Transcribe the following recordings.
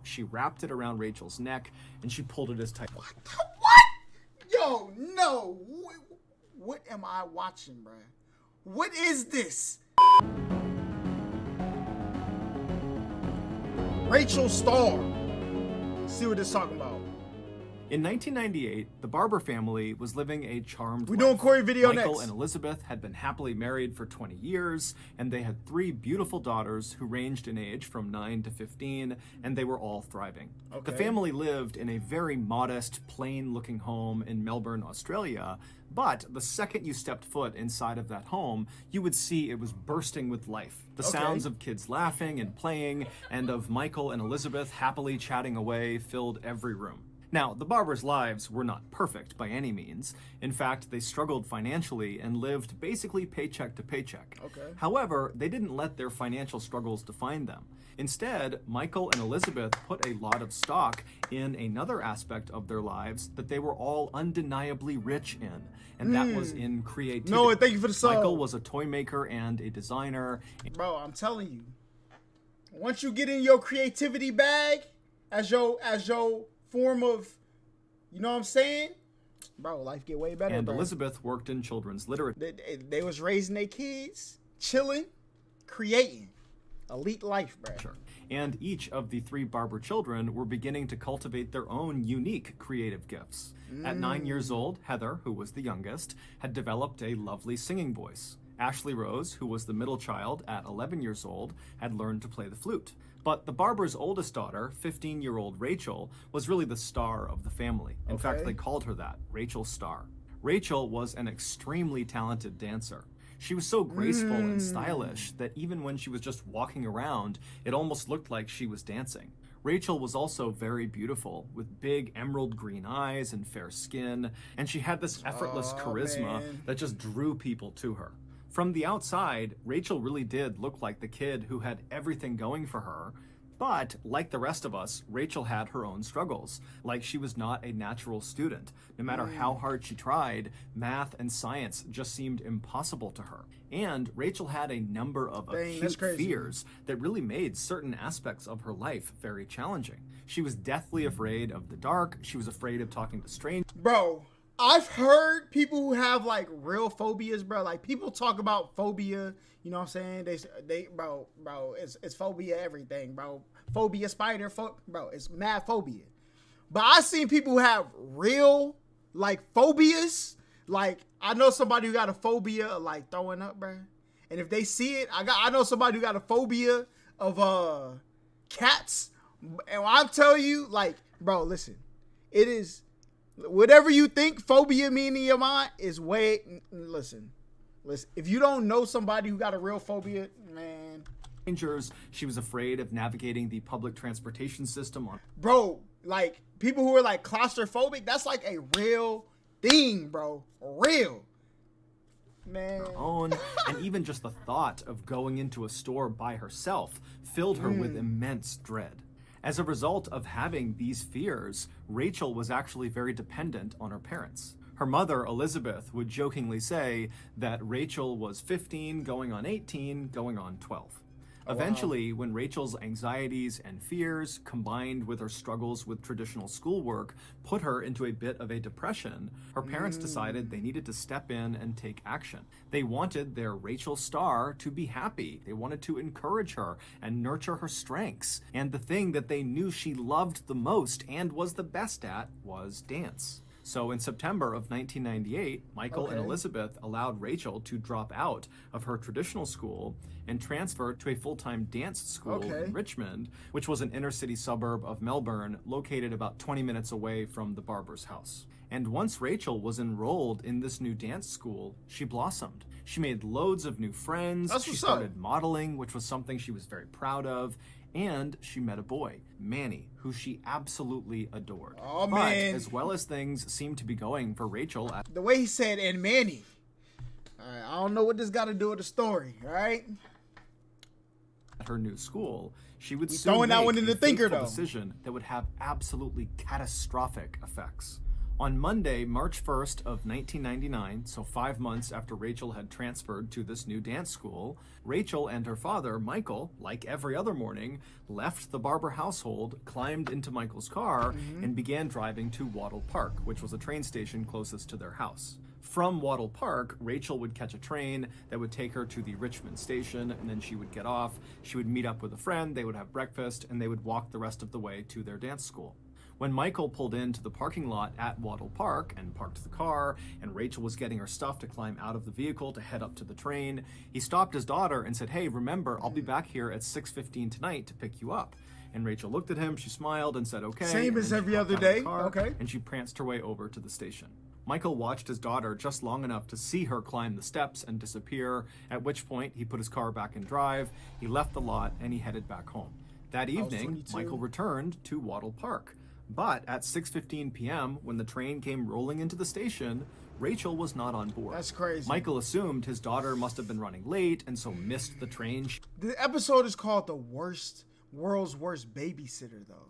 She wrapped it around Rachel's neck, and she pulled it as tight. What? Yo, no. What am I watching, bro? What is this? Rachel Starr. See what it's talking about. In 1998, the Barber family was living a charmed life. Doing Corey video Michael next. and Elizabeth had been happily married for 20 years, and they had 3 beautiful daughters who ranged in age from 9 to 15, and they were all thriving. Okay. The family lived in a very modest, plain-looking home in Melbourne, Australia, but the second you stepped foot inside of that home, you would see it was bursting with life. The sounds of kids laughing and playing, and of Michael and Elizabeth happily chatting away filled every room. Now, the Barbers' lives were not perfect by any means. In fact, they struggled financially and lived basically paycheck to paycheck. Okay. However, they didn't let their financial struggles define them. Instead, Michael and Elizabeth put a lot of stock in another aspect of their lives that they were all undeniably rich in, and that was in creativity. No, thank you for the song. Michael was a toy maker and a designer. Bro, I'm telling you, once you get in your creativity bag as your form of, you know what I'm saying? Bro, life get way better, And bro. Elizabeth worked in children's literature. They was raising their kids, chilling, creating. Elite life, bro. And each of the 3 Barber children were beginning to cultivate their own unique creative gifts. At 9 years old, Heather, who was the youngest, had developed a lovely singing voice. Ashley Rose, who was the middle child at 11 years old, had learned to play the flute. But the Barber's oldest daughter, 15-year-old Rachel, was really the star of the family. In fact, they called her that, Rachel Starr. Rachel was an extremely talented dancer. She was so graceful and stylish that even when she was just walking around, it almost looked like she was dancing. Rachel was also very beautiful, with big emerald green eyes and fair skin, and she had this effortless charisma that just drew people to her. From the outside, Rachel really did look like the kid who had everything going for her, but like the rest of us, Rachel had her own struggles. Like, she was not a natural student. No matter how hard she tried, math and science just seemed impossible to her. And Rachel had a number of acute fears that really made certain aspects of her life very challenging. She was deathly afraid of the dark. She was afraid of talking to strangers. Bro, I've heard people who have like real phobias, bro. Like, people talk about phobia, you know what I'm saying? They bro, it's phobia everything, bro. Phobia spider, bro, it's mad phobia. But I seen people who have real like phobias. Like, I know somebody who got a phobia of like throwing up, bro. And if they see it, I know somebody who got a phobia of cats. And I'll tell you, like, bro, listen, it is whatever you think phobia mean in your mind is way. Listen. If you don't know somebody who got a real phobia, man. She was afraid of navigating the public transportation system on. Bro, like, people who are like claustrophobic, that's like a real thing, bro. Real. Man. Her own, and even just the thought of going into a store by herself filled her with immense dread. As a result of having these fears, Rachel was actually very dependent on her parents. Her mother, Elizabeth, would jokingly say that Rachel was 15, going on 18, going on 12. Eventually, when Rachel's anxieties and fears, combined with her struggles with traditional schoolwork, put her into a bit of a depression, her parents decided they needed to step in and take action. They wanted their Rachel Starr to be happy. They wanted to encourage her and nurture her strengths. And the thing that they knew she loved the most and was the best at was dance. So in September of 1998, Michael and Elizabeth allowed Rachel to drop out of her traditional school and transfer to a full-time dance school in Richmond, which was an inner-city suburb of Melbourne, located about 20 minutes away from the Barber's house. And once Rachel was enrolled in this new dance school, she blossomed. She made loads of new friends. She started modeling, which was something she was very proud of. And she met a boy, Manny, who she absolutely adored. Oh, but man. as well as things seemed to be going for Rachel at the way he said, and Manny. All right, I don't know what this got to do with the story, all right? At her new school, she would soon throwing that make one in the a thinker, fateful though. decision that would have absolutely catastrophic effects. On Monday, March 1st of 1999, so 5 months after Rachel had transferred to this new dance school, Rachel and her father, Michael, like every other morning, left the Barber household, climbed into Michael's car, and began driving to Wattle Park, which was a train station closest to their house. From Wattle Park, Rachel would catch a train that would take her to the Richmond station, and then she would get off. She would meet up with a friend, they would have breakfast, and they would walk the rest of the way to their dance school. When Michael pulled into the parking lot at Wattle Park and parked the car, and Rachel was getting her stuff to climb out of the vehicle to head up to the train, he stopped his daughter and said, "Hey, remember, I'll be back here at 6:15 tonight to pick you up." And Rachel looked at him, she smiled and said, "Okay." Same as every other day. Okay. And she pranced her way over to the station. Michael watched his daughter just long enough to see her climb the steps and disappear, at which point he put his car back in drive, he left the lot, and he headed back home. That evening, Michael returned to Wattle Park. But at 6:15 p.m., when the train came rolling into the station, Rachel was not on board. That's crazy. Michael assumed his daughter must have been running late and so missed the train. The episode is called The World's Worst Babysitter, though.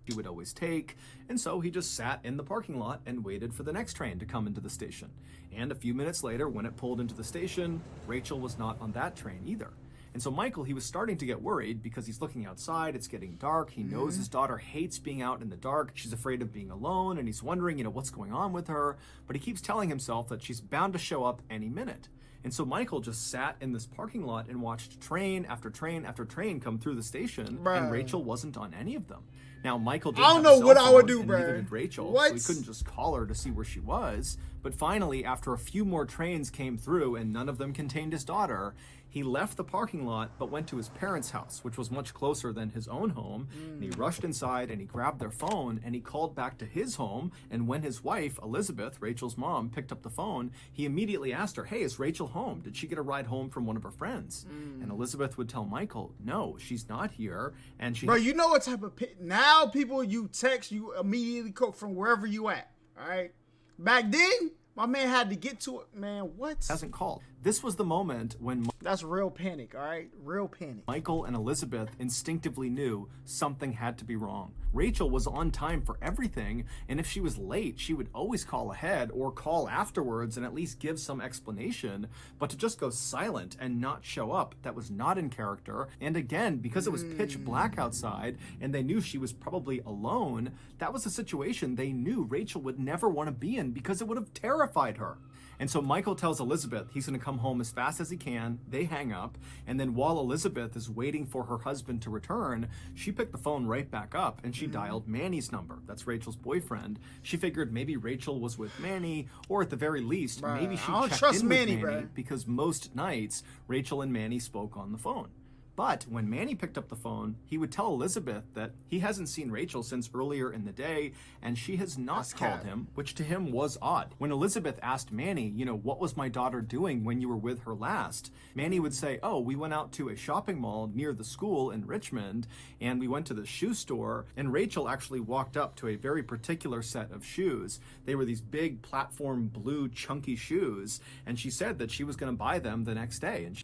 He would always take, and so he just sat in the parking lot and waited for the next train to come into the station. And a few minutes later, when it pulled into the station, Rachel was not on that train either. And so Michael, he was starting to get worried because he's looking outside, it's getting dark, he knows his daughter hates being out in the dark, she's afraid of being alone, and he's wondering, what's going on with her, but he keeps telling himself that she's bound to show up any minute. And so Michael just sat in this parking lot and watched train after train after train come through the station, and Rachel wasn't on any of them. Now, Michael didn't have a cell phone, and neither did Rachel, so he couldn't just call her to see where she was. But finally, after a few more trains came through and none of them contained his daughter, he left the parking lot but went to his parents' house, which was much closer than his own home. And he rushed inside and he grabbed their phone and he called back to his home. And when his wife, Elizabeth, Rachel's mom, picked up the phone, he immediately asked her, "Hey, is Rachel home? Did she get a ride home from one of her friends?" And Elizabeth would tell Michael, "No, she's not here." And she... Bro, you know what type of... Now people you text, you immediately cook from wherever you at, all right? Back then, my man had to get to it. Man, what? Hasn't called. This was the moment when... That's real panic, all right? Real panic. Michael and Elizabeth instinctively knew something had to be wrong. Rachel was on time for everything, and if she was late, she would always call ahead or call afterwards and at least give some explanation. But to just go silent and not show up, that was not in character. And again, because it was pitch black outside and they knew she was probably alone, that was a situation they knew Rachel would never want to be in because it would have terrified her. And so Michael tells Elizabeth he's going to come home as fast as he can. They hang up. And then while Elizabeth is waiting for her husband to return, she picked the phone right back up and she dialed Manny's number. That's Rachel's boyfriend. She figured maybe Rachel was with Manny, or at the very least, maybe she checked in with Manny because most nights Rachel and Manny spoke on the phone. But when Manny picked up the phone, he would tell Elizabeth that he hasn't seen Rachel since earlier in the day, and she has not called him, which to him was odd. When Elizabeth asked Manny, what was my daughter doing when you were with her last? Manny would say, "Oh, we went out to a shopping mall near the school in Richmond, and we went to the shoe store, and Rachel actually walked up to a very particular set of shoes. They were these big platform blue chunky shoes, and she said that she was going to buy them the next day." And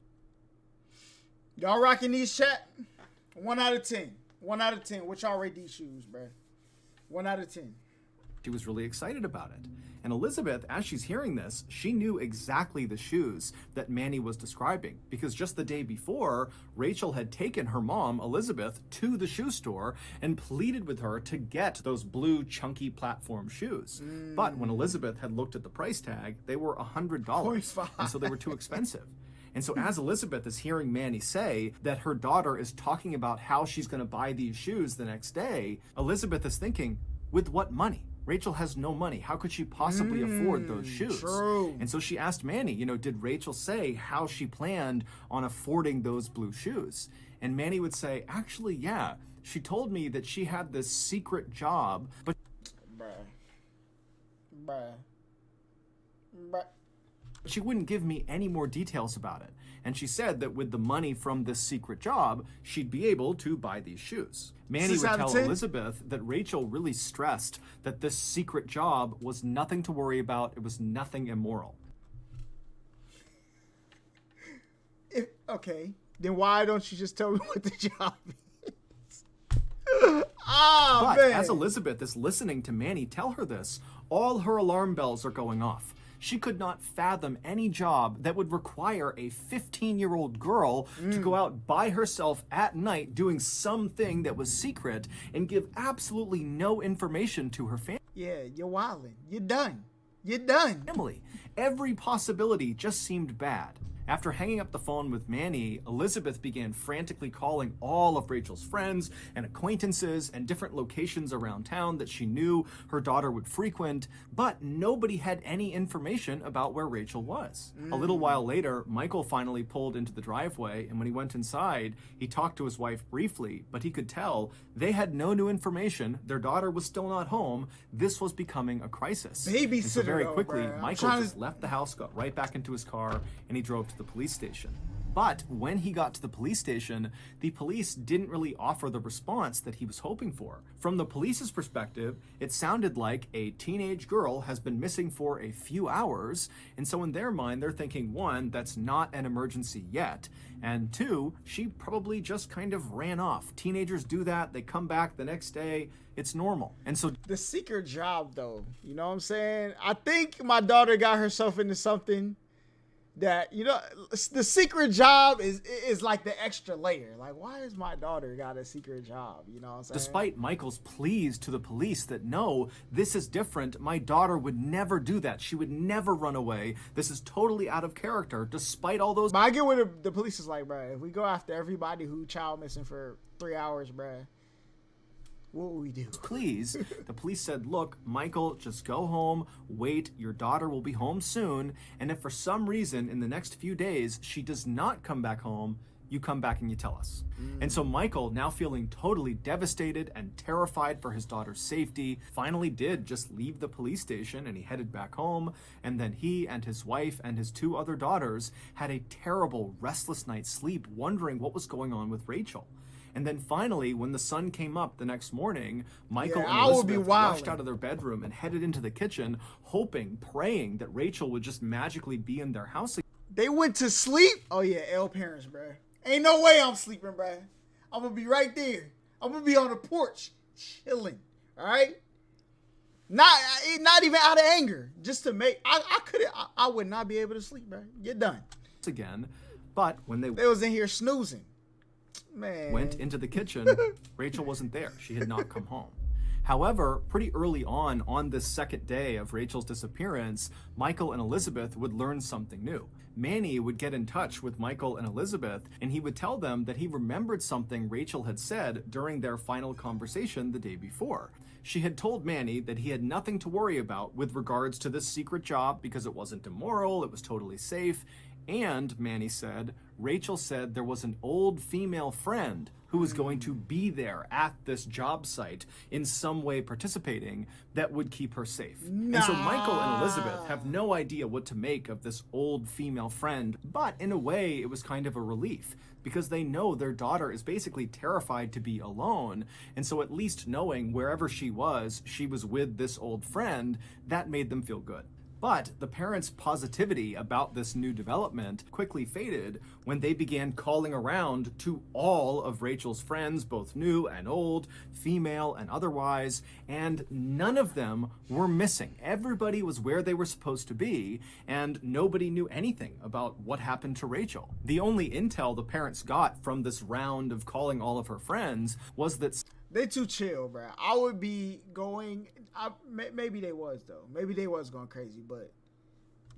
y'all rocking these, chat? 1 out of 10. 1 out of 10. What y'all rate these shoes, bro? 1 out of 10. She was really excited about it. And Elizabeth, as she's hearing this, she knew exactly the shoes that Manny was describing, because just the day before, Rachel had taken her mom, Elizabeth, to the shoe store and pleaded with her to get those blue chunky platform shoes. But when Elizabeth had looked at the price tag, they were $100, and so they were too expensive. And so as Elizabeth is hearing Manny say that her daughter is talking about how she's going to buy these shoes the next day, Elizabeth is thinking, with what money? Rachel has no money. How could she possibly afford those shoes? True. And so she asked Manny, did Rachel say how she planned on affording those blue shoes? And Manny would say, actually, yeah. She told me that she had this secret job, but... Bruh. She wouldn't give me any more details about it. And she said that with the money from this secret job, she'd be able to buy these shoes. Manny would tell Elizabeth that Rachel really stressed that this secret job was nothing to worry about. It was nothing immoral. Okay, then why don't you just tell me what the job is? But man. as Elizabeth is listening to Manny tell her this, all her alarm bells are going off. She could not fathom any job that would require a 15-year-old girl to go out by herself at night doing something that was secret and give absolutely no information to her family. Yeah, you're wildin'. You're done. You're done. Every possibility just seemed bad. After hanging up the phone with Manny, Elizabeth began frantically calling all of Rachel's friends and acquaintances and different locations around town that she knew her daughter would frequent, but nobody had any information about where Rachel was. A little while later, Michael finally pulled into the driveway, and when he went inside, he talked to his wife briefly, but he could tell they had no new information. Their daughter was still not home. This was becoming a crisis. Babysitter, and so very quickly, bro. Michael just left the house, got right back into his car, and he drove to the police station. But when he got to the police station, the police didn't really offer the response that he was hoping for. From the police's perspective, it sounded like a teenage girl has been missing for a few hours, and so in their mind, they're thinking, one, that's not an emergency yet, and two, she probably just kind of ran off. Teenagers do that, they come back the next day, it's normal. And so the secret job, though, you know what I'm saying? I think my daughter got herself into something that, you know, the secret job is like the extra layer. Like, why has my daughter got a secret job? You know what I'm saying? Despite Michael's pleas to the police that no, this is different, my daughter would never do that. She would never run away. This is totally out of character, despite all those. But I get what the police is like, bro. If we go after everybody who child missing for 3 hours, bro, what will we do? Please, the police said, look, Michael, just go home, wait, your daughter will be home soon, and if for some reason in the next few days she does not come back home, you come back and you tell us. And so Michael, now feeling totally devastated and terrified for his daughter's safety, finally did just leave the police station and he headed back home, and then he and his wife and his 2 other daughters had a terrible, restless night's sleep wondering what was going on with Rachel. And then finally, when the sun came up the next morning, Michael and Elizabeth rushed out of their bedroom and headed into the kitchen, hoping, praying that Rachel would just magically be in their house again. They went to sleep? Oh yeah, L parents, bro. Ain't no way I'm sleeping, bro. I'm gonna be right there. I'm gonna be on the porch, chilling, all right? Not even out of anger, just to make, I would not be able to sleep, bro. You're done. Again, but when they was in here snoozing. Man. Went into the kitchen, Rachel wasn't there. She had not come home. However, pretty early on this second day of Rachel's disappearance, Michael and Elizabeth would learn something new. Manny would get in touch with Michael and Elizabeth, and he would tell them that he remembered something Rachel had said during their final conversation the day before. She had told Manny that he had nothing to worry about with regards to this secret job because it wasn't immoral, it was totally safe. And, Manny said, Rachel said there was an old female friend who was going to be there at this job site in some way participating that would keep her safe. And so Michael and Elizabeth have no idea what to make of this old female friend, but in a way it was kind of a relief because they know their daughter is basically terrified to be alone, and so at least knowing wherever she was with this old friend, that made them feel good. But the parents' positivity about this new development quickly faded when they began calling around to all of Rachel's friends, both new and old, female and otherwise, and none of them were missing. Everybody was where they were supposed to be, and nobody knew anything about what happened to Rachel. The only intel the parents got from this round of calling all of her friends was that they too chill, bro. I would be going. Maybe they was though. Maybe they was going crazy, but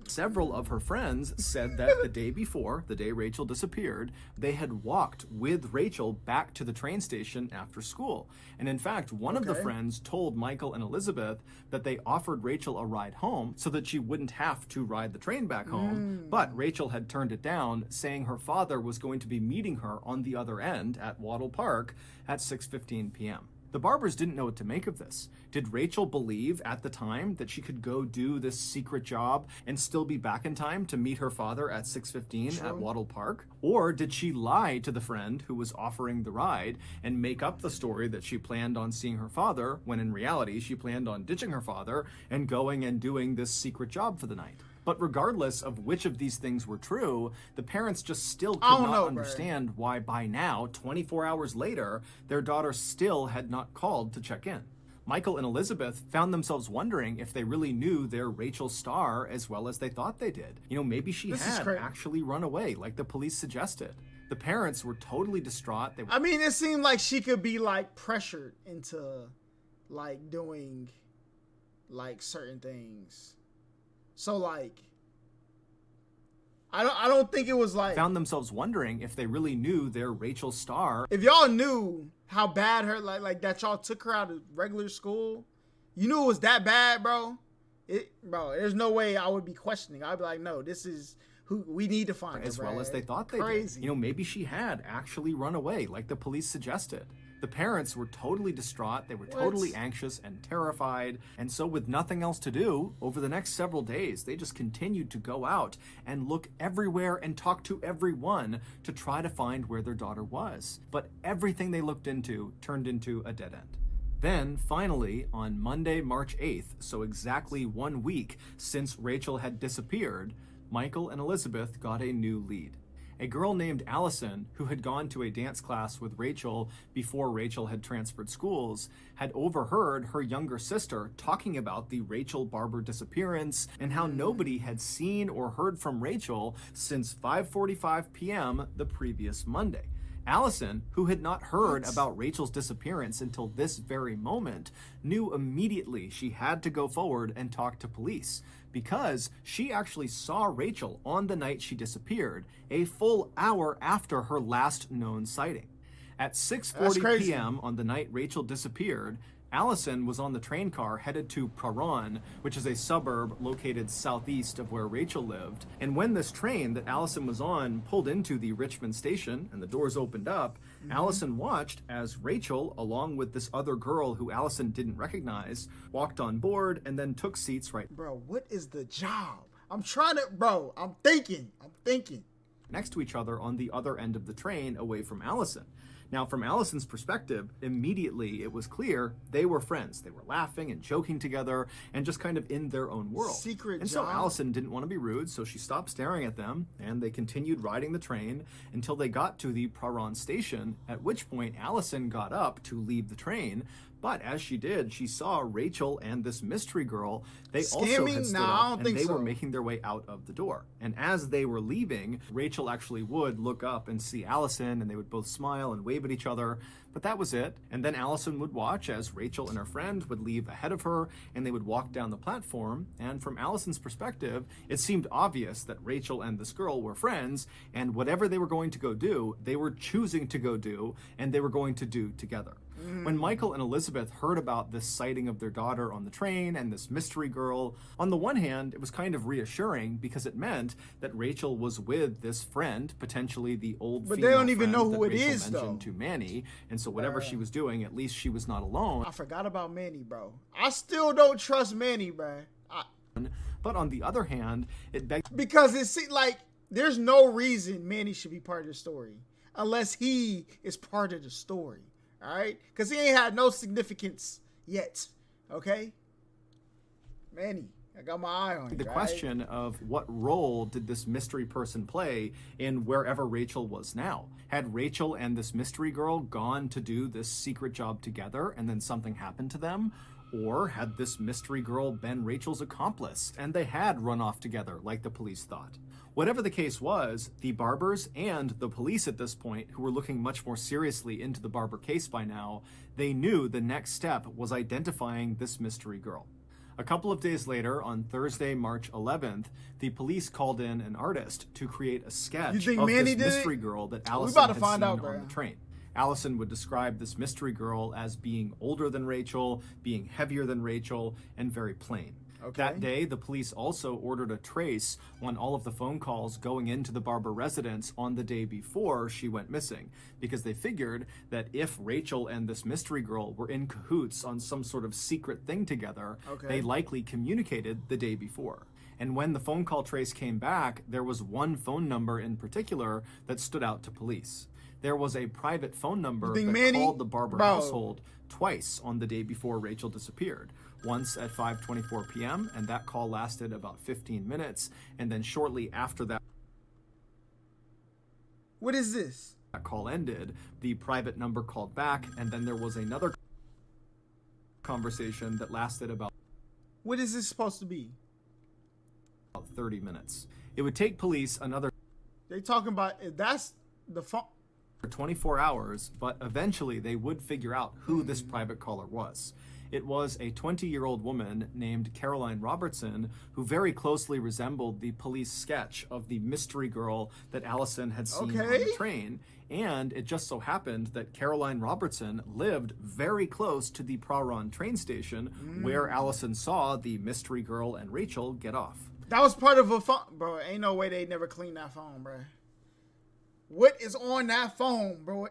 several of her friends said that the day before, the day Rachel disappeared, they had walked with Rachel back to the train station after school. And in fact, one of the friends told Michael and Elizabeth that they offered Rachel a ride home so that she wouldn't have to ride the train back home. But Rachel had turned it down, saying her father was going to be meeting her on the other end at Wattle Park at 6:15 p.m. The Barbers didn't know what to make of this. Did Rachel believe at the time that she could go do this secret job and still be back in time to meet her father at 6:15 at Wattle Park? Or did she lie to the friend who was offering the ride and make up the story that she planned on seeing her father when in reality she planned on ditching her father and going and doing this secret job for the night? But regardless of which of these things were true, the parents just still could don't not know, understand why by now, 24 hours later, their daughter still had not called to check in. Michael and Elizabeth found themselves wondering if they really knew their Rachel Starr as well as they thought they did. You know, maybe she had actually run away like the police suggested. The parents were totally distraught. I mean, it seemed like she could be like pressured into like doing like certain things. So like I don't think it was like found themselves wondering if they really knew their Rachel Starr. If y'all knew how bad her like that y'all took her out of regular school, you knew it was that bad, bro. Bro, there's no way I would be questioning. I'd be like, no, this is who we need to find her, as well as they thought they did. You know, maybe she had actually run away like the police suggested. The parents were totally distraught. They were totally anxious and terrified. And so with nothing else to do, over the next several days, they just continued to go out and look everywhere and talk to everyone to try to find where their daughter was. But everything they looked into turned into a dead end. Then, finally, on Monday, March 8th, so exactly 1 week since Rachel had disappeared, Michael and Elizabeth got a new lead. A girl named Allison, who had gone to a dance class with Rachel before Rachel had transferred schools, had overheard her younger sister talking about the Rachel Barber disappearance and how nobody had seen or heard from Rachel since 5:45 p.m. the previous Monday. Allison, who had not heard about Rachel's disappearance until this very moment, knew immediately she had to go forward and talk to police because she actually saw Rachel on the night she disappeared, a full hour after her last known sighting. At 6:40 p.m. on the night Rachel disappeared, Allison was on the train car headed to Praran, which is a suburb located southeast of where Rachel lived. And when this train that Allison was on pulled into the Richmond station and the doors opened up, Allison watched as Rachel, along with this other girl who Allison didn't recognize, walked on board and then took seats right. Bro, what is the job? I'm thinking Next to each other on the other end of the train away from Allison. Now, from Allison's perspective, immediately it was clear they were friends. They were laughing and joking together and just kind of in their own world. So Allison didn't want to be rude, so she stopped staring at them and they continued riding the train until they got to the Praran station, at which point Allison got up to leave the train. But as she did, she saw Rachel and this mystery girl. They also had stood up and they were making their way out of the door. And as they were leaving, Rachel actually would look up and see Allison, and they would both smile and wave at each other. But that was it. And then Allison would watch as Rachel and her friend would leave ahead of her, and they would walk down the platform. And from Allison's perspective, it seemed obvious that Rachel and this girl were friends, and whatever they were going to go do, they were choosing to go do, and they were going to do together. When Michael and Elizabeth heard about this sighting of their daughter on the train and this mystery girl, on the one hand, it was kind of reassuring because it meant that Rachel was with this friend, potentially the old female friend. But they don't even know who it is, though. To Manny, and so whatever she was doing, at least she was not alone. I forgot about Manny, bro. I still don't trust Manny, bro. But on the other hand, it begs because it seems like there's no reason Manny should be part of the story unless he is part of the story. All right, because he ain't had no significance yet. Okay, Manny, I got my eye on you. The question of what role did this mystery person play in wherever Rachel was now? Had Rachel and this mystery girl gone to do this secret job together and then something happened to them? Or had this mystery girl been Rachel's accomplice and they had run off together like the police thought? Whatever the case was, the Barbers and the police at this point, who were looking much more seriously into the Barber case by now, they knew the next step was identifying this mystery girl. A couple of days later, on Thursday, March 11th, the police called in an artist to create a sketch of this mystery girl that Allison had seen on the train. Allison would describe this mystery girl as being older than Rachel, being heavier than Rachel, and very plain. That day, the police also ordered a trace on all of the phone calls going into the Barber residence on the day before she went missing, because they figured that if Rachel and this mystery girl were in cahoots on some sort of secret thing together, they likely communicated the day before. And when the phone call trace came back, there was one phone number in particular that stood out to police. There was a private phone number think that Manny- called the Barber Bro. household twice on the day before Rachel disappeared. Once at 5:24 p.m., and that call lasted about 15 minutes. And then shortly after that What is this? call ended, the private number called back, and then there was another conversation that lasted about What is this supposed to be? 30 minutes. It would take police another They talking about that's the phone. 24 hours, but eventually they would figure out who this private caller was. It was a 20-year-old woman named Caroline Robertson who very closely resembled the police sketch of the mystery girl that Allison had seen on Okay. the train. And it just so happened that Caroline Robertson lived very close to the Praron train station where Allison saw the mystery girl and Rachel get off. That was part of a phone, bro. Ain't no way they never cleaned that phone, bro. What is on that phone, bro?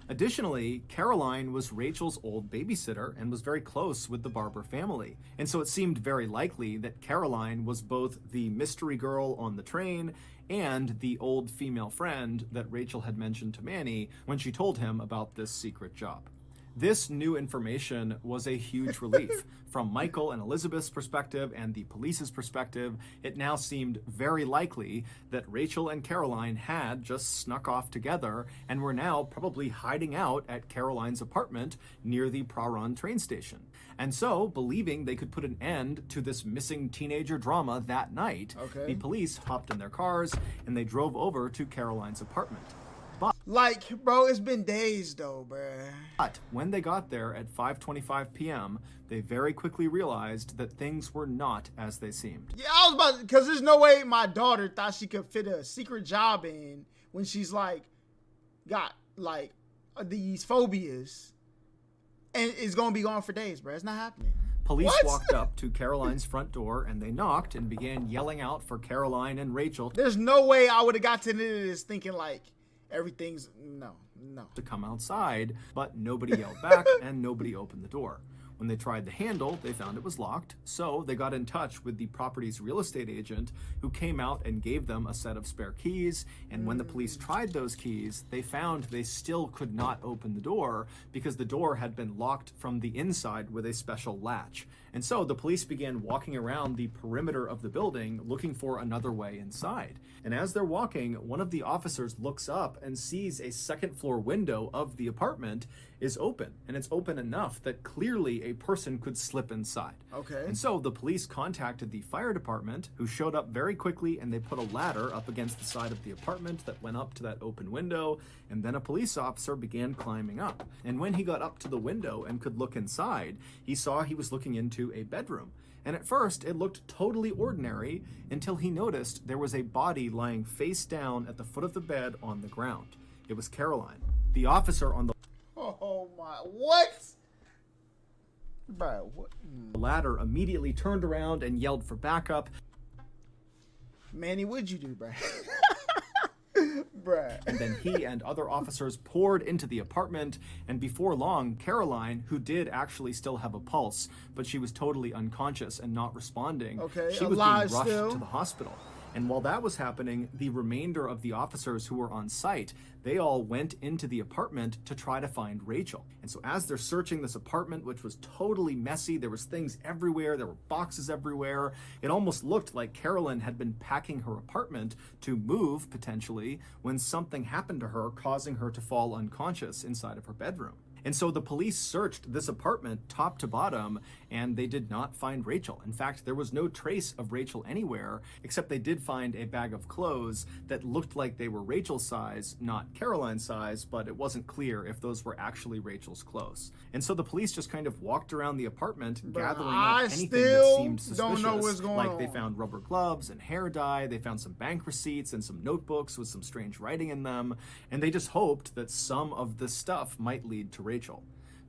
Additionally, Caroline was Rachel's old babysitter and was very close with the Barber family. And so it seemed very likely that Caroline was both the mystery girl on the train and the old female friend that Rachel had mentioned to Manny when she told him about this secret job. This new information was a huge relief. From Michael and Elizabeth's perspective and the police's perspective, it now seemed very likely that Rachel and Caroline had just snuck off together and were now probably hiding out at Caroline's apartment near the Praron train station. And so, believing they could put an end to this missing teenager drama that night, the police hopped in their cars and they drove over to Caroline's apartment. Like, bro, it's been days though, bro. But when they got there at 5:25 p.m., they very quickly realized that things were not as they seemed. Yeah, I was about because there's no way my daughter thought she could fit a secret job in when she's like got like these phobias and is gonna be gone for days, bro. It's not happening. Police What? walked up to Caroline's front door and they knocked and began yelling out for Caroline and Rachel There's no way I would have got to this thinking like everything's no. to come outside, but nobody yelled back and nobody opened the door. When they tried the handle, they found it was locked, so they got in touch with the property's real estate agent who came out and gave them a set of spare keys, and when the police tried those keys, they found they still could not open the door because the door had been locked from the inside with a special latch. And so the police began walking around the perimeter of the building looking for another way inside. And as they're walking, one of the officers looks up and sees a second floor window of the apartment is open, and it's open enough that clearly a person could slip inside. Okay. And so the police contacted the fire department, who showed up very quickly, and they put a ladder up against the side of the apartment that went up to that open window, and then a police officer began climbing up. And when he got up to the window and could look inside, he saw he was looking into a bedroom. And at first, it looked totally ordinary until he noticed there was a body lying face down at the foot of the bed on the ground. It was Caroline. The officer on the Oh my, what? Bro, what? ladder immediately turned around and yelled for backup. Manny, what'd you do, bro? Bruh. And then he and other officers poured into the apartment, and before long, Caroline, who did actually still have a pulse, but she was totally unconscious and not responding, Okay, she was being alive rushed still. to the hospital. And while that was happening, the remainder of the officers who were on site, they all went into the apartment to try to find Rachel. And so as they're searching this apartment, which was totally messy, there was things everywhere, there were boxes everywhere, it almost looked like Carolyn had been packing her apartment to move, potentially, when something happened to her, causing her to fall unconscious inside of her bedroom. And so the police searched this apartment top to bottom, and they did not find Rachel. In fact, there was no trace of Rachel anywhere, except they did find a bag of clothes that looked like they were Rachel's size, not Caroline's size, but it wasn't clear if those were actually Rachel's clothes. And so the police just kind of walked around the apartment, gathering up anything that still seemed suspicious. don't know what's going like they on. found rubber gloves and hair dye, they found some bank receipts and some notebooks with some strange writing in them, and they just hoped that some of this stuff might lead to Rachel.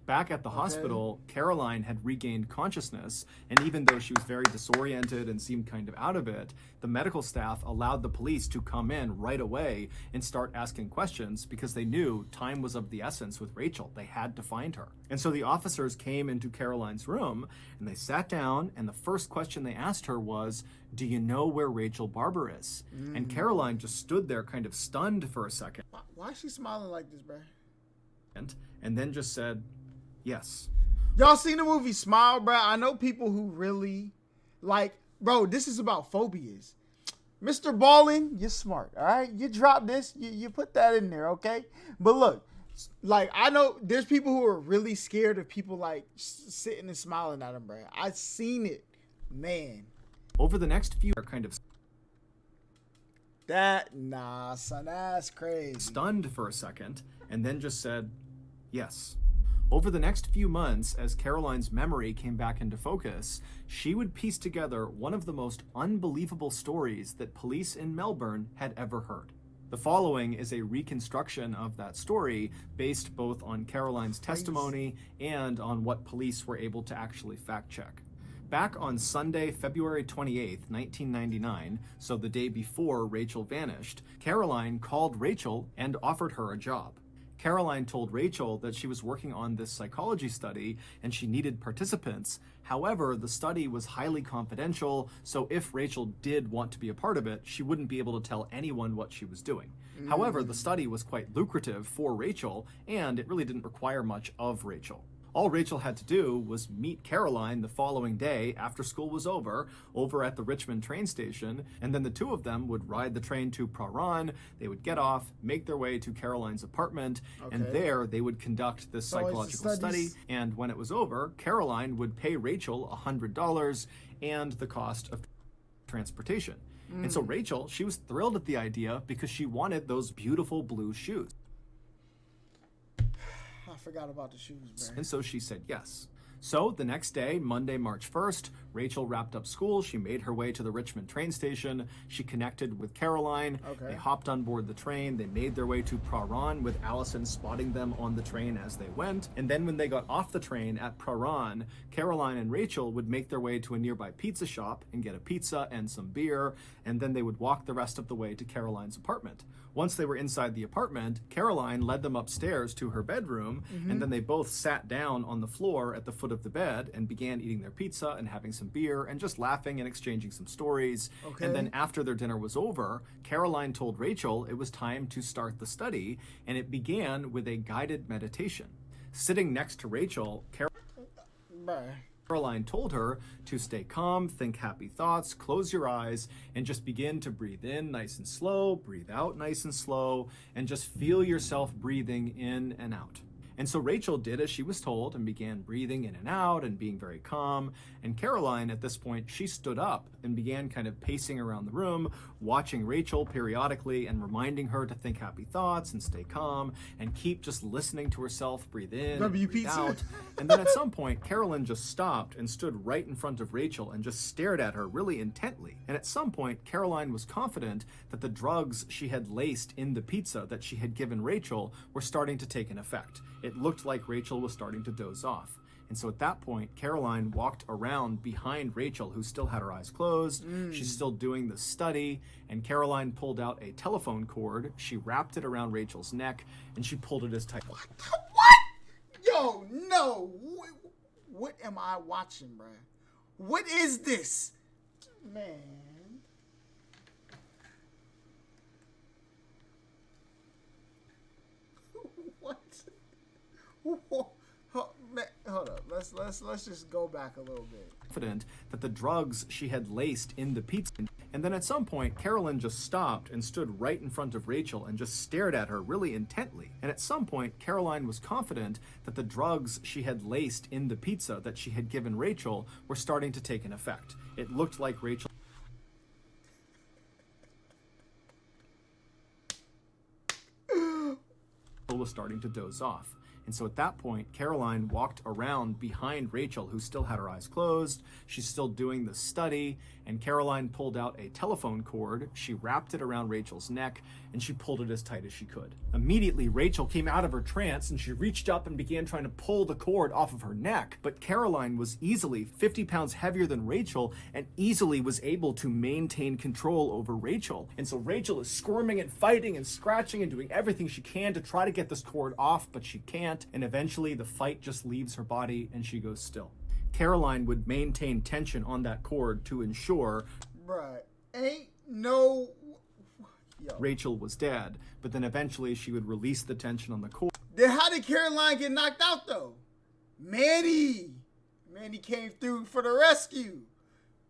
Back at the hospital, Caroline had regained consciousness, and even though she was very disoriented and seemed kind of out of it, the medical staff allowed the police to come in right away and start asking questions because they knew time was of the essence with Rachel. They had to find her. And so the officers came into Caroline's room and they sat down, and the first question they asked her was, "Do you know where Rachel Barber is?" And Caroline just stood there kind of stunned for a second. Why is she smiling like this, bro? And then just said, "Yes." Y'all seen the movie Smile, bro? I know people who really like, bro, this is about phobias. Mr. Ballin, you're smart, all right? You drop this, you put that in there, okay? But look, like, I know there's people who are really scared of people like sitting and smiling at them, bro. I've seen it, man. Over the next few kind of Nah, son, that's crazy. stunned for a second, and then just said, "Yes." Over the next few months, as Caroline's memory came back into focus, she would piece together one of the most unbelievable stories that police in Melbourne had ever heard. The following is a reconstruction of that story based both on Caroline's testimony and on what police were able to actually fact check. Back on Sunday, February 28th, 1999, so the day before Rachel vanished, Caroline called Rachel and offered her a job. Caroline told Rachel that she was working on this psychology study and she needed participants. However, the study was highly confidential, so if Rachel did want to be a part of it, she wouldn't be able to tell anyone what she was doing. However, the study was quite lucrative for Rachel, and it really didn't require much of Rachel. All Rachel had to do was meet Caroline the following day after school was over at the Richmond train station, and then the two of them would ride the train to Prahran. They would get off, make their way to Caroline's apartment, and there they would conduct this psychological study. And when it was over, Caroline would pay Rachel $100 and the cost of transportation. And so Rachel, she was thrilled at the idea because she wanted those beautiful blue shoes. I forgot about the shoes, bro. And so she said yes. So the next day, Monday, March 1st, Rachel wrapped up school. She made her way to the Richmond train station. She connected with Caroline. They hopped on board the train. They made their way to Prahran with Allison spotting them on the train as they went. And then when they got off the train at Prahran, Caroline and Rachel would make their way to a nearby pizza shop and get a pizza and some beer. And then they would walk the rest of the way to Caroline's apartment. Once they were inside the apartment, Caroline led them upstairs to her bedroom, and then they both sat down on the floor at the foot of the bed and began eating their pizza and having some beer and just laughing and exchanging some stories. And then after their dinner was over, Caroline told Rachel it was time to start the study, and it began with a guided meditation. Sitting next to Rachel, Caroline told her to stay calm, think happy thoughts, close your eyes, and just begin to breathe in nice and slow, breathe out nice and slow, and just feel yourself breathing in and out. And so Rachel did as she was told and began breathing in and out and being very calm. And Caroline, at this point, she stood up and began kind of pacing around the room, watching Rachel periodically and reminding her to think happy thoughts and stay calm and keep just listening to herself breathe in and breathe out. And then at some point, Caroline just stopped and stood right in front of Rachel and just stared at her really intently. And at some point, Caroline was confident that the drugs she had laced in the pizza that she had given Rachel were starting to take an effect. It looked like Rachel was starting to doze off. And so at that point, Caroline walked around behind Rachel, who still had her eyes closed. She's still doing the study. And Caroline pulled out a telephone cord. She wrapped it around Rachel's neck, and she pulled it as tight. What? Yo, no. What am I watching, bro? What is this? Man. What? Hold up. Let's just go back a little bit. Confident that the drugs she had laced in the pizza. And then at some point, Caroline just stopped and stood right in front of Rachel and just stared at her really intently. And at some point, Caroline was confident that the drugs she had laced in the pizza that she had given Rachel were starting to take an effect. It looked like Rachel was starting to doze off. And so at that point, Caroline walked around behind Rachel, who still had her eyes closed. She's still doing the study. And Caroline pulled out a telephone cord. She wrapped it around Rachel's neck and she pulled it as tight as she could. Immediately, Rachel came out of her trance and she reached up and began trying to pull the cord off of her neck. But Caroline was easily 50 pounds heavier than Rachel and easily was able to maintain control over Rachel. And so Rachel is squirming and fighting and scratching and doing everything she can to try to get this cord off, but she can't. And eventually the fight just leaves her body and she goes still. Caroline would maintain tension on that cord to ensure ain't no Rachel was dead, but then eventually she would release the tension on the cord. Then how did Caroline get knocked out though? Manny came through for the rescue.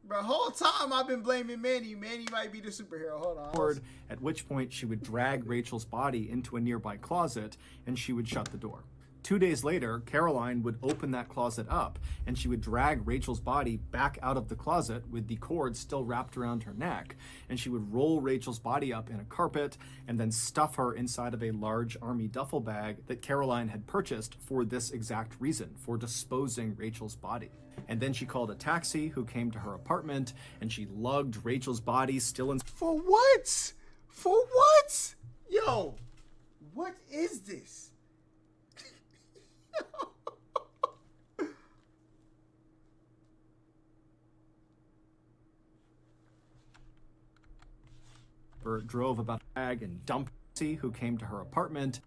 Bro, whole time I've been blaming Manny. Manny might be the superhero. Hold on. At which point she would drag Rachel's body into a nearby closet and she would shut the door. 2 days later, Caroline would open that closet up and she would drag Rachel's body back out of the closet with the cord still wrapped around her neck. And she would roll Rachel's body up in a carpet and then stuff her inside of a large army duffel bag that Caroline had purchased for this exact reason, for disposing Rachel's body. And then she called a taxi who came to her apartment and she lugged Rachel's body still in. For what? For what? Yo, what is this? Drove about a bag and dumped who came to her apartment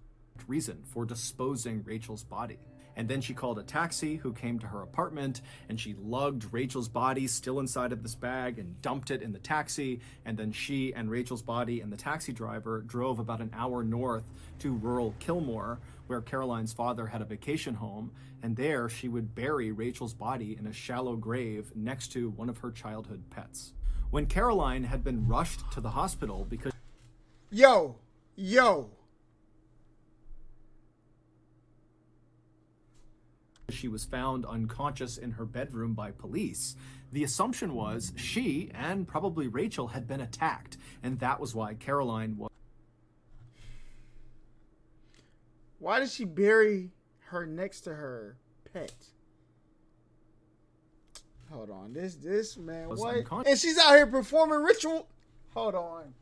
reason for disposing Rachel's body. And then she called a taxi who came to her apartment and she lugged Rachel's body still inside of this bag and dumped it in the taxi. And then she and Rachel's body and the taxi driver drove about an hour north to rural Kilmore, where Caroline's father had a vacation home. And there she would bury Rachel's body in a shallow grave next to one of her childhood pets. When Caroline had been rushed to the hospital because she was found unconscious in her bedroom by police, the assumption was she and probably Rachel had been attacked, and that was why Caroline was. Why did she bury her next to her pet? Hold on, this man, what? And she's out here performing ritual. Hold on.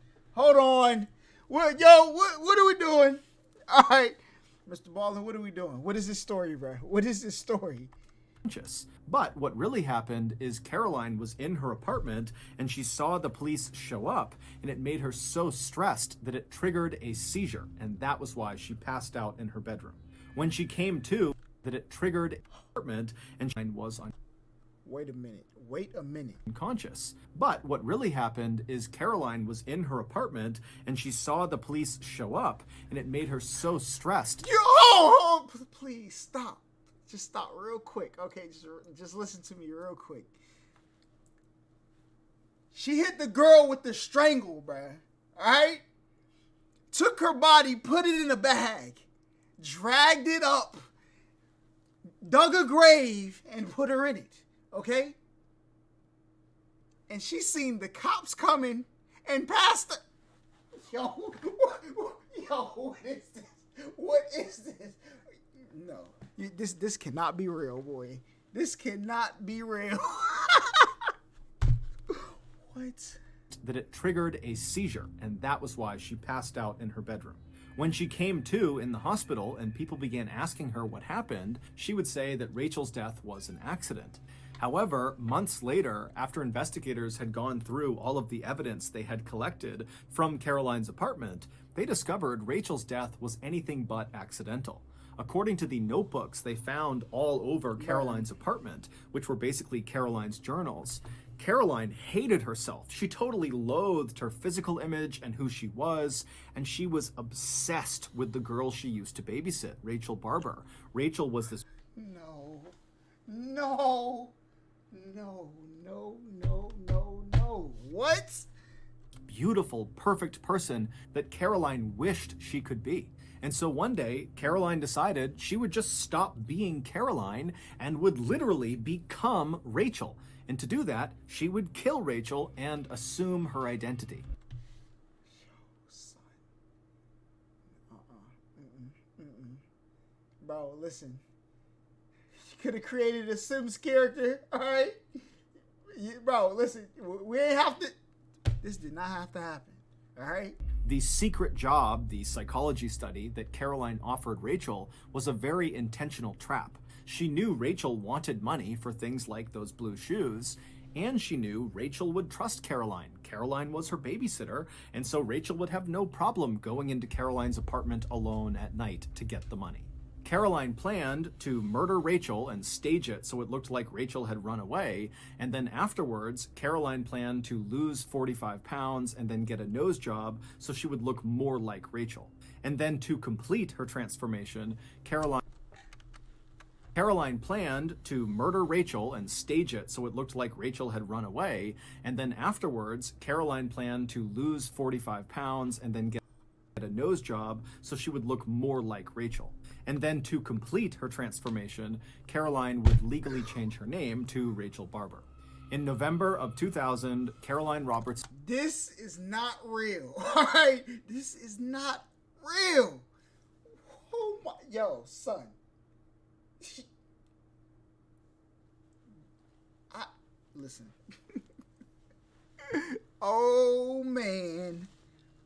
What are we doing? All right, Mr. Baldwin, what are we doing? What is this story, bro? What is this story? But what really happened is Caroline was in her apartment and she saw the police show up, and it made her so stressed that it triggered a seizure, and that was why she passed out in her bedroom. When she came to, that it triggered an apartment and she was on. Wait a minute. Unconscious. But what really happened is Caroline was in her apartment and she saw the police show up, and it made her so stressed. Please stop. Just stop real quick. Okay, just listen to me real quick. She hit the girl with the strangle, bruh. Alright? Took her body, put it in a bag, dragged it up, dug a grave, and put her in it. Okay? And she seen the cops coming and passed her. Yo, what is this? What is this? No. This cannot be real, boy. This cannot be real. What? That it triggered a seizure, and that was why she passed out in her bedroom. When she came to in the hospital and people began asking her what happened, she would say that Rachel's death was an accident. However, months later, after investigators had gone through all of the evidence they had collected from Caroline's apartment, they discovered Rachel's death was anything but accidental. According to the notebooks they found all over Caroline's apartment, which were basically Caroline's journals, Caroline hated herself. She totally loathed her physical image and who she was, and she was obsessed with the girl she used to babysit, Rachel Barber. Rachel was this... No. What? Beautiful, perfect person that Caroline wished she could be. And so one day, Caroline decided she would just stop being Caroline and would literally become Rachel. And to do that, she would kill Rachel and assume her identity. Bro, listen. You could have created a Sims character, all right? Bro, listen. We ain't have to. This did not have to happen, all right? The secret job, the psychology study that Caroline offered Rachel, was a very intentional trap. She knew Rachel wanted money for things like those blue shoes, and she knew Rachel would trust Caroline. Caroline was her babysitter, and so Rachel would have no problem going into Caroline's apartment alone at night to get the money. Caroline planned to murder Rachel and stage it so it looked like Rachel had run away, and then afterwards, Caroline planned to lose 45 pounds and then get a nose job so she would look more like Rachel. And then to complete her transformation, Caroline planned to murder Rachel and stage it so it looked like Rachel had run away, and then afterwards, Caroline planned to lose 45 pounds and then get a nose job so she would look more like Rachel. And then to complete her transformation, Caroline would legally change her name to Rachel Barber. In November of 2000, Caroline Roberts... This is not real, all right? This is not real. Oh my... Yo, son. Listen. Oh, man.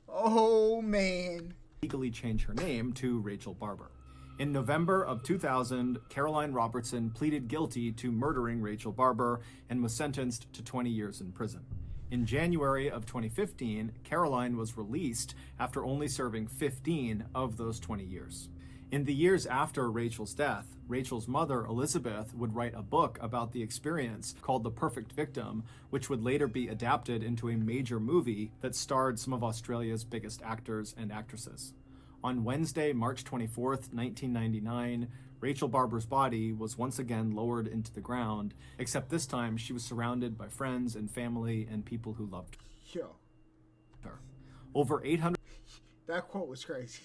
Oh, man. Legally change her name to Rachel Barber. In November of 2000, Caroline Robertson pleaded guilty to murdering Rachel Barber and was sentenced to 20 years in prison. In January of 2015, Caroline was released after only serving 15 of those 20 years. In the years after Rachel's death, Rachel's mother, Elizabeth, would write a book about the experience called The Perfect Victim, which would later be adapted into a major movie that starred some of Australia's biggest actors and actresses. On Wednesday, March 24th, 1999, Rachel Barber's body was once again lowered into the ground, except this time she was surrounded by friends and family and people who loved her. Over 800... That quote was crazy.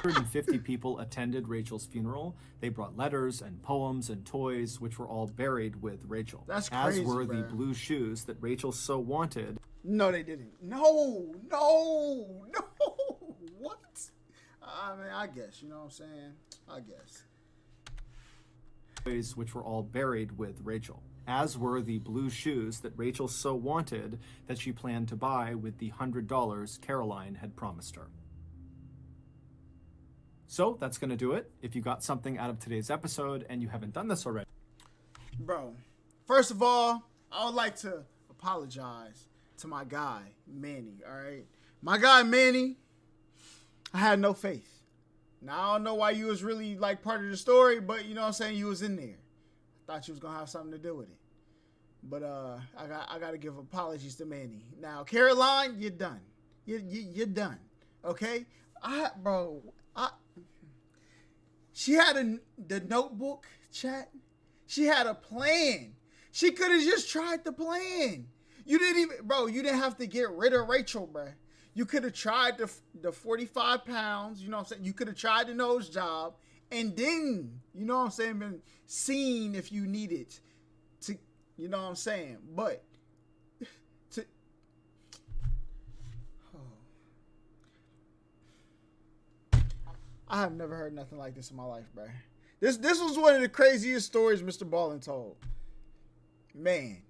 150 people attended Rachel's funeral. They brought letters and poems and toys, which were all buried with Rachel. That's crazy, as were bro. the blue shoes that Rachel so wanted. No, they didn't. No. What? I mean, I guess, you know what I'm saying? I guess. Toys, which were all buried with Rachel. As were the blue shoes that Rachel so wanted that she planned to buy with the $100 Caroline had promised her. So that's going to do it. If you got something out of today's episode and you haven't done this already. Bro, first of all, I would like to apologize to my guy, Manny, all right? My guy, Manny, I had no faith. Now, I don't know why you was really, like, part of the story, but, you know what I'm saying, you was in there. I thought you was going to have something to do with it. But I got to give apologies to Manny. Now, Caroline, you're done. You're done, okay? She had the notebook, chat. She had a plan. She could have just tried the plan. You didn't have to get rid of Rachel, bro. You could have tried the 45 pounds, you know what I'm saying? You could have tried the nose job, and then, you know what I'm saying, been seen if you needed to, you know what I'm saying? But, I have never heard nothing like this in my life, bro. This was one of the craziest stories Mr. Ballin told. Man.